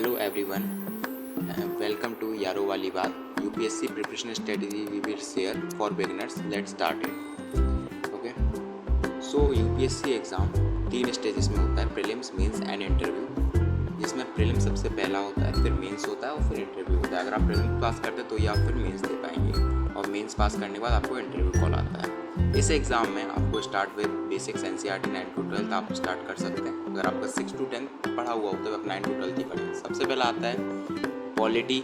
Hello everyone, welcome to यारो वाली बात UPSC preparation strategy we will share for beginners. Let's start it. Okay, so UPSC exam 3 stages में होता है, prelims, mains and interview. जिसमें prelim सबसे पहला होता है, फिर मेंस होता है और फिर इंटरव्यू होता है. अगर आप प्रीलिम्स पास करते तो या फिर मेंस दे पाएंगे और मेंस पास करने के बाद आपको इंटरव्यू कॉल आता है. इस एग्ज़ाम में आपको start with basics NCERT 9 to 12 आप स्टार्ट कर सकते हैं. अगर आपका 6 to 10 पढ़ा हुआ होता है तो आप 9 to 12 ही पढ़ें. सबसे पहला आता है पॉलिटी.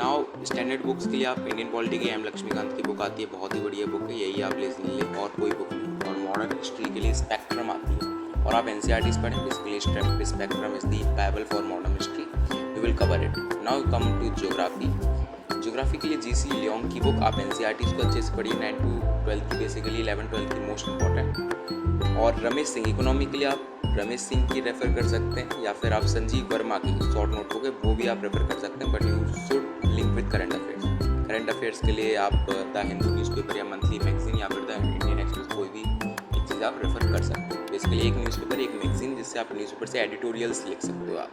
नाउ स्टैंडर्ड बुक्स के लिए आप इंडियन पॉलिटी की एम लक्ष्मीकांत की बुक आती है, बहुत ही बढ़िया बुक है, यही आप ले लें और कोई बुक नहीं. और मॉडर्न हिस्ट्री के लिए स्पेक्ट्रम आती है और आप एनसीईआरटीज पढ़ें. Basically Spectrum is the Bible for modern history, you will cover it. Now come to geography. Geography के लिए जीसी लियोंग की बुक आप एनसीईआरटीज को अच्छे से पढ़िए. 9 to 12 की बेसिकली 11-12 की मोस्ट इंपॉर्टेंट. और रमेश सिंह इकोनॉमी के लिए आप रमेश सिंह की रेफ़र कर सकते हैं या फिर आप संजीव वर्मा की शॉर्ट नोट हो गए वो भी आप रेफ़र कर सकते हैं. But you should link with current affairs. Current affairs के लिए आप द हिंदू न्यूज़पेपर या मंथली मैगजीन या फिर द इंडियन एक्सप्रेस कोई भी एक चीज़ आप रेफ़र कर सकते हैं. बेसिकली एक न्यूज़पेपर एक मैगजीन जिससे आप न्यूज़पेपर से एडिटोरियल्स लिख सकते हो आप.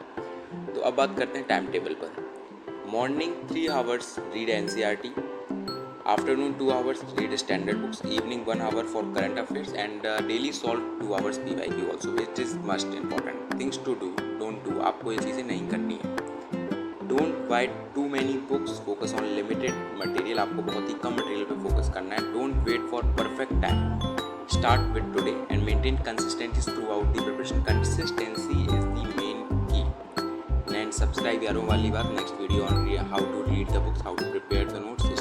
तो अब बात करते हैं टाइम टेबल पर. Morning 3 hours read NCERT, afternoon 2 hours read standard books, evening 1 hour for current affairs and daily solve 2 hours PYQ also, which is most important things to do. Don't do, आपको ये चीज़ें नहीं करनी है. Don't buy too many books, focus on limited material. आपको बहुत ही कम material पे focus करना है. Don't wait for perfect time. Start with today and maintain consistency throughout the preparation. Consistency is the main key. And subscribe यारों वाली बात. Next video on how to read the books, how to prepare the notes.